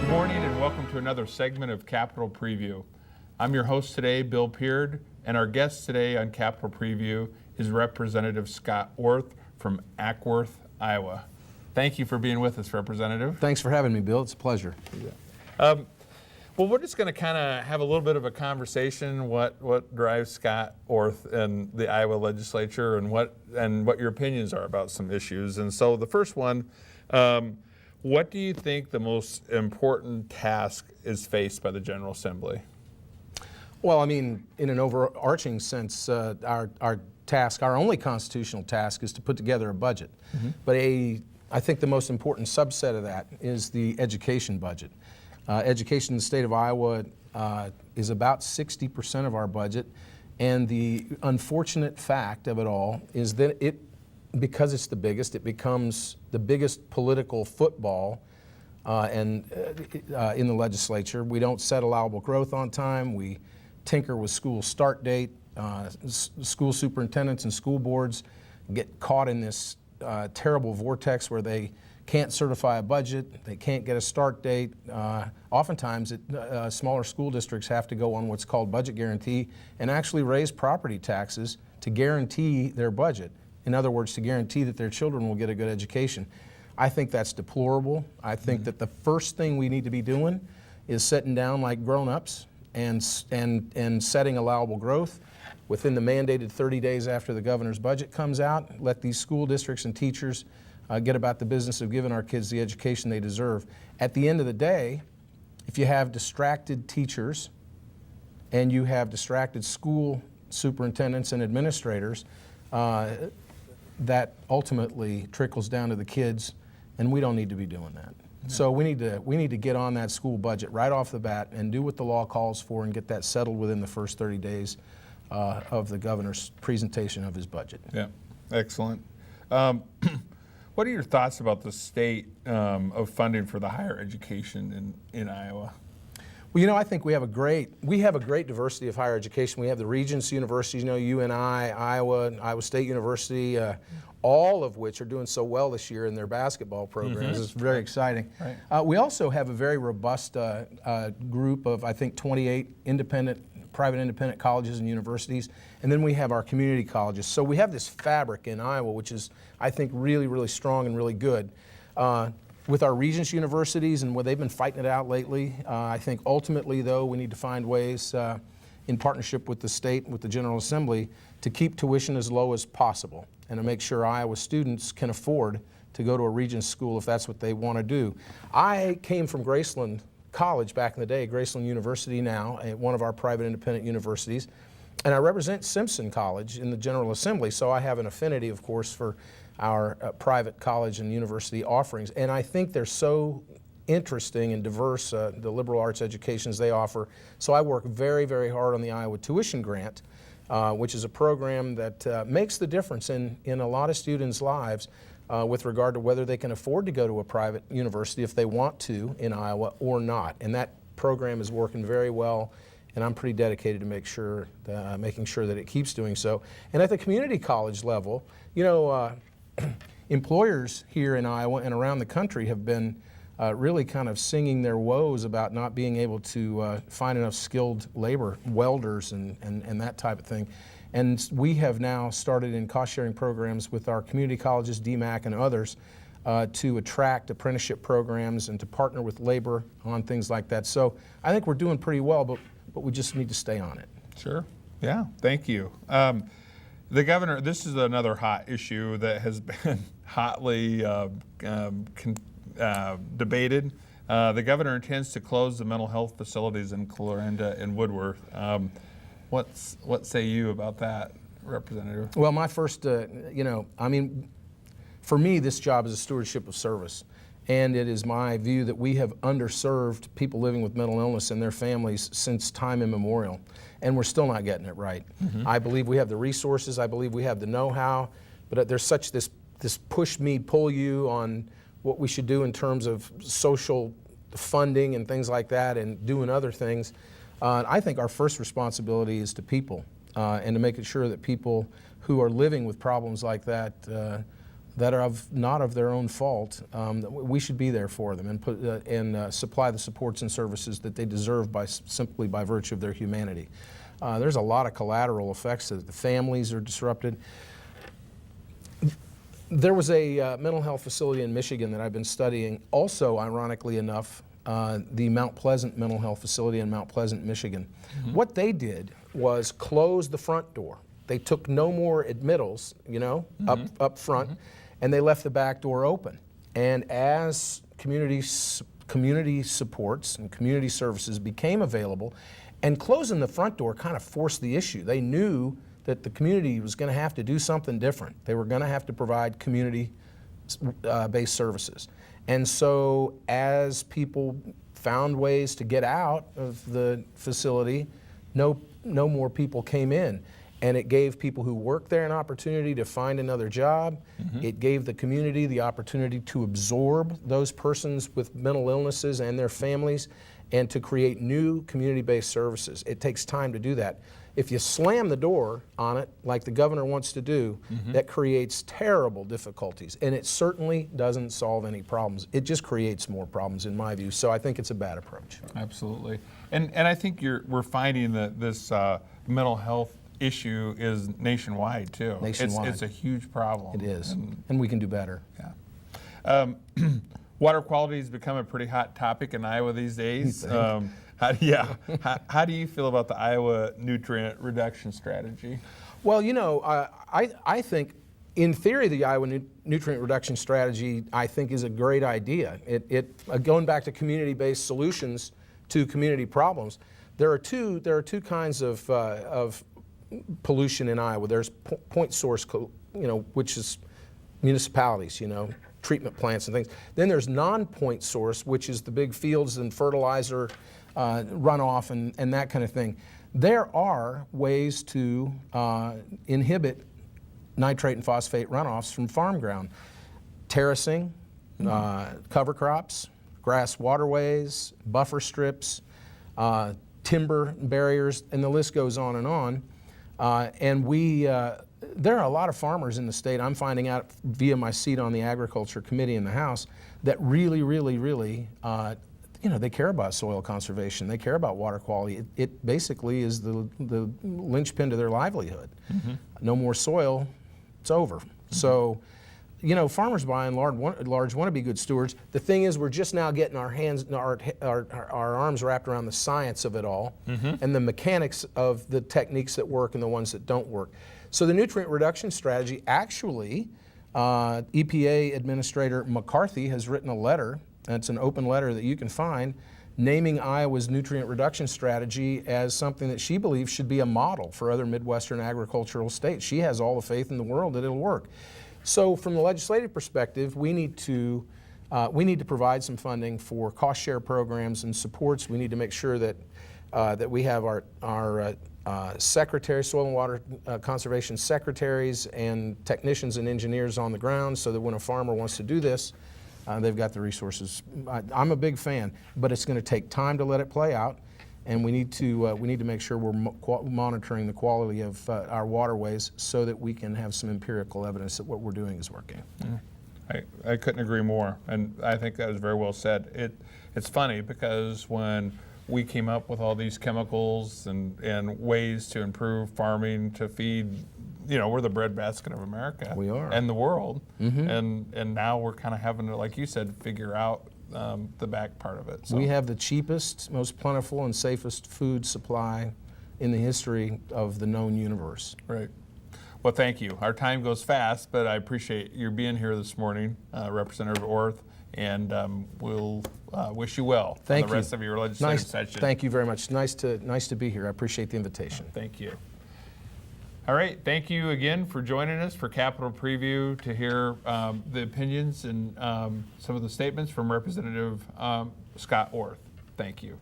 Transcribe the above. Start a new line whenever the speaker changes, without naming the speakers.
Good morning and welcome to another segment of Capital Preview. I'm your host today, Bill Peard, and our guest today on Capital Preview is Representative Scott Ourth from Ackworth, Iowa. Thank you for being with us, Representative.
Thanks for having me, Bill. It's a pleasure.
Well, we're just going to kind of have a little bit of a conversation, what drives Scott Ourth and the Iowa legislature and what your opinions are about some issues. And so the first one, what do you think the most important task is faced by the General Assembly?
Well, I mean, in an overarching sense, our task, our only constitutional task, is to put together a budget. Mm-hmm. But I think the most important subset of that is the education budget. Education in the state of Iowa is about 60% of our budget, and the unfortunate fact of it all is that because it's the biggest, it becomes the biggest political football in the legislature. We don't set allowable growth on time. We tinker with school start date. School superintendents and school boards get caught in this terrible vortex where they can't certify a budget, they can't get a start date. Oftentimes, smaller school districts have to go on what's called budget guarantee and actually raise property taxes to guarantee their budget. In other words, to guarantee that their children will get a good education. I think that's deplorable. I think that the first thing we need to be doing is sitting down like grown-ups and setting allowable growth within the mandated 30 days after the governor's budget comes out. Let these school districts and teachers get about the business of giving our kids the education they deserve. At the end of the day, if you have distracted teachers and you have distracted school superintendents and administrators, that ultimately trickles down to the kids, and we don't need to be doing that. No. So we need to get on that school budget right off the bat and do what the law calls for and get that settled within the first 30 days of the governor's presentation of his budget.
Yeah, excellent. What are your thoughts about the state of funding for the higher education in Iowa?
Well, you know, I think we have a great diversity of higher education. We have the Regents universities, you know, UNI, Iowa State University, all of which are doing so well this year in their basketball programs. Mm-hmm. It's very exciting. Right. We also have a very robust group of, I think, 28 private independent colleges and universities, and then we have our community colleges. So we have this fabric in Iowa, which is, I think, really, really strong and really good. With our Regents universities and where they've been fighting it out lately, I think ultimately, though, we need to find ways in partnership with the state and with the General Assembly to keep tuition as low as possible and to make sure Iowa students can afford to go to a Regents school if that's what they want to do. I came from Graceland College back in the day, Graceland University now, one of our private independent universities, and I represent Simpson College in the General Assembly, so I have an affinity, of course, for our private college and university offerings, and I think they're so interesting and diverse, the liberal arts educations they offer. So I work very, very hard on the Iowa Tuition Grant, which is a program that makes the difference in a lot of students' lives with regard to whether they can afford to go to a private university if they want to in Iowa or not. And that program is working very well, and I'm pretty dedicated to making sure that it keeps doing so. And at the community college level, you know, employers here in Iowa and around the country have been really kind of singing their woes about not being able to find enough skilled labor, welders and that type of thing. And we have now started in cost-sharing programs with our community colleges, DMAC and others, to attract apprenticeship programs and to partner with labor on things like that. So I think we're doing pretty well, but we just need to stay on it.
Sure. Yeah, thank you. The governor, this is another hot issue that has been hotly debated. The governor intends to close the mental health facilities in Clarinda and Woodworth. What say you about that, Representative?
Well, my first, for me, this job is a stewardship of service. And it is my view that we have underserved people living with mental illness and their families since time immemorial. And we're still not getting it right. Mm-hmm. I believe we have the resources, I believe we have the know-how, but there's such this push me, pull you on what we should do in terms of social funding and things like that and doing other things. I think our first responsibility is to people and to making sure that people who are living with problems like that that are not of their own fault, we should be there for them and supply the supports and services that they deserve simply by virtue of their humanity. There's a lot of collateral effects that the families are disrupted. There was a mental health facility in Michigan that I've been studying, also ironically enough, the Mount Pleasant Mental Health Facility in Mount Pleasant, Michigan. Mm-hmm. What they did was close the front door. They took no more admittals, up front, and they left the back door open. And as community supports and community services became available, and closing the front door kind of forced the issue. They knew that the community was going to have to do something different. They were going to have to provide community-based services. And so as people found ways to get out of the facility, no more people came in. And it gave people who work there an opportunity to find another job. Mm-hmm. It gave the community the opportunity to absorb those persons with mental illnesses and their families and to create new community-based services. It takes time to do that. If you slam the door on it, like the governor wants to do, that creates terrible difficulties. And it certainly doesn't solve any problems. It just creates more problems, in my view. So I think it's a bad approach.
Absolutely. And I think we're finding that this mental health issue is nationwide, too.
Nationwide.
It's a huge problem.
It is. And we can do better.
Yeah. Water quality has become a pretty hot topic in Iowa these days. How do you feel about the Iowa nutrient reduction strategy?
Well, I think, in theory, the Iowa nutrient reduction strategy, I think, is a great idea. Going back to community-based solutions to community problems, there are two kinds of pollution in Iowa. There's point source, which is municipalities, treatment plants and things. Then there's non-point source, which is the big fields and fertilizer runoff and that kind of thing. There are ways to inhibit nitrate and phosphate runoffs from farm ground. Terracing, cover crops, grass waterways, buffer strips, timber barriers, and the list goes on and on. There are a lot of farmers in the state, I'm finding out via my seat on the Agriculture Committee in the House, that really, really, really, they care about soil conservation. They care about water quality. It basically is the linchpin to their livelihood. Mm-hmm. No more soil, it's over. Mm-hmm. So, farmers by and large want to be good stewards. The thing is, we're just now getting our arms wrapped around the science of it all and the mechanics of the techniques that work and the ones that don't work. So the nutrient reduction strategy, actually, EPA Administrator McCarthy has written a letter, and it's an open letter that you can find, naming Iowa's nutrient reduction strategy as something that she believes should be a model for other Midwestern agricultural states. She has all the faith in the world that it'll work. So from the legislative perspective, we need to provide some funding for cost share programs and supports. We need to make sure that we have our secretaries, soil and water conservation secretaries and technicians and engineers on the ground so that when a farmer wants to do this, they've got the resources. I'm a big fan, but it's going to take time to let it play out, and we need to make sure we're monitoring the quality of our waterways so that we can have some empirical evidence that what we're doing is working.
Yeah. I couldn't agree more, and I think that was very well said. It's funny because when we came up with all these chemicals and ways to improve farming to feed, we're the breadbasket of America.
We are.
And the world. Mm-hmm. And now we're kind of having to, like you said, figure out the back part of it. So.
We have the cheapest, most plentiful, and safest food supply in the history of the known universe.
Right. Well, thank you. Our time goes fast, but I appreciate you being here this morning, Representative Ourth, and we'll wish you well
on
the rest of your legislative session.
Thank you very much. Nice to be here. I appreciate the invitation.
Thank you. All right, thank you again for joining us for Capitol Preview to hear the opinions and some of the statements from Representative Scott Ourth. Thank you.